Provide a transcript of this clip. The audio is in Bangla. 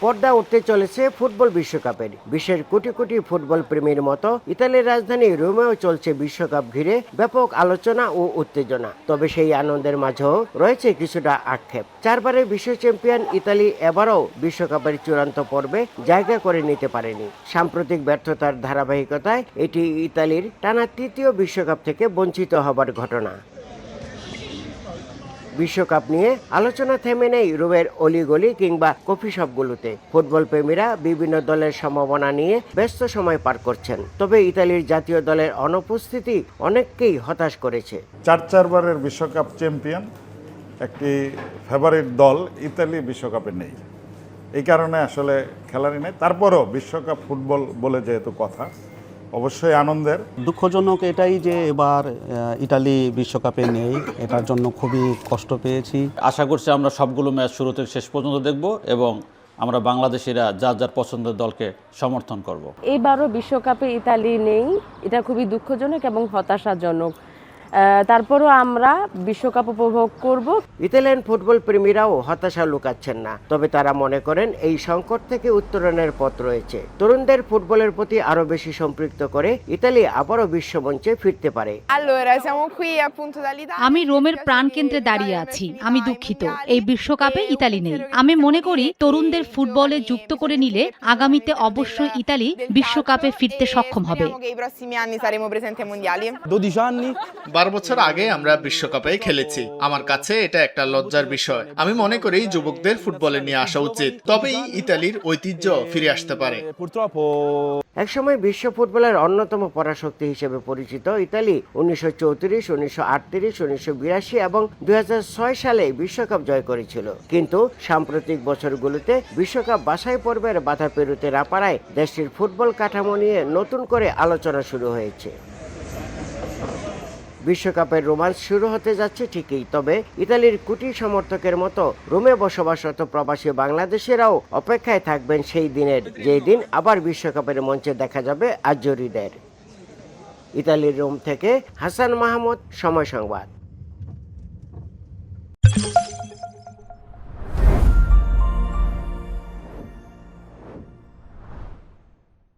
পর্দা উঠতে চলেছে ফুটবল বিশ্বকাপের। বিশ্বের কোটি কোটি ফুটবল প্রেমীর মতো ইতালির রাজধানী রোমেও চলছে বিশ্বকাপ ঘিরে ব্যাপক আলোচনা ও উত্তেজনা। তবে সেই আনন্দের মাঝেও রয়েছে কিছুটা আক্ষেপ। 4 বারের বিশ্ব চ্যাম্পিয়ন ইতালি এবারও বিশ্বকাপের চূড়ান্ত পর্বে জায়গা করে নিতে পারেনি। সাম্প্রতিক ব্যর্থতার ধারাবাহিকতায় এটি ইতালির টানা 3য় বিশ্বকাপ থেকে বঞ্চিত হবার ঘটনা। বিশ্বকাপ নিয়ে আলোচনা থেমে নেই রোমের অলিগলি কিংবা কফি শপগুলোতে। ফুটবল প্রেমীরা বিভিন্ন দলের সম্ভাবনা নিয়ে ব্যস্ত সময় পার করছেন। তবে ইতালির জাতীয় দলের অনুপস্থিতি অনেককেই হতাশ করেছে। 4 বারের বিশ্বকাপ চ্যাম্পিয়ন একটি ফেভারিট দল ইতালি বিশ্বকাপে নেই, এই কারণে আসলে খেলারই নেই। তারপরও বিশ্বকাপ ফুটবল বলে যেহেতু কথা, অবশ্যই আনন্দের। দুঃখজনক এটাই যে এবার ইতালি বিশ্বকাপে নেই, এটার জন্য খুবই কষ্ট পেয়েছি। আশা করছি আমরা সবগুলো ম্যাচ শুরু থেকে শেষ পর্যন্ত দেখব এবং আমরা বাংলাদেশিরা যার যার পছন্দের দলকে সমর্থন করব। এইবারও বিশ্বকাপে ইতালি নেই, এটা খুবই দুঃখজনক এবং হতাশাজনক। তারপরও আমরা বিশ্বকাপ উপভোগ করব। ইতালিয়ান ফুটবল প্রেমীরাও হতাশা লুকাচ্ছেন না, তবে তারা মনে করেন এই সংকট থেকে উত্তরণের পথ রয়েছে। তরুণদের ফুটবলের প্রতি আরো বেশি সম্পৃক্ত করে ইতালি আবারও বিশ্বমঞ্চে ফিরতে পারে। আমি রোমের প্রাণকেন্দ্রে দাঁড়িয়ে আছি। আমি দুঃখিত এই বিশ্বকাপে ইতালি নেই। আমি মনে করি তরুণদের ফুটবলে যুক্ত করে নিলে আগামীতে অবশ্যই ইতালি বিশ্বকাপে ফিরতে সক্ষম হবে। 12 বছর আগে আমরা বিশ্বকাপে খেলেছি। আমার কাছে এটা একটা লজ্জার বিষয়। আমি মনে করি যুবকদের ফুটবলে নিয়ে আসা উচিত, তবেই ইতালির ঐতিহ্য ফিরে আসতে পারে। একসময় বিশ্ব ফুটবলের অন্যতম পরাশক্তি হিসেবে পরিচিত ইতালি 1934, 1938, 1982 এবং 2006 সালে বিশ্বকাপ জয় করেছিল। কিন্তু সাম্প্রতিক বছরগুলোতে বিশ্বকাপ বাছাই পর্বের বাধা পেরোতে না পারায় দেশটির ফুটবল কাঠামো নিয়ে নতুন করে আলোচনা শুরু হয়েছে। বিশ্বকাপের রোমাঞ্চ শুরু হতে যাচ্ছে ঠিকই, তবে ইতালির কোটি সমর্থকের মতো রোমে বসবাসরত প্রবাসী বাংলাদেশিরাও অপেক্ষায় থাকবেন সেই দিনের, যেই দিন আবার বিশ্বকাপের মঞ্চে দেখা যাবে আজরিদের। ইতালির রোম থেকে হাসান মাহমুদ, সময় সংবাদ।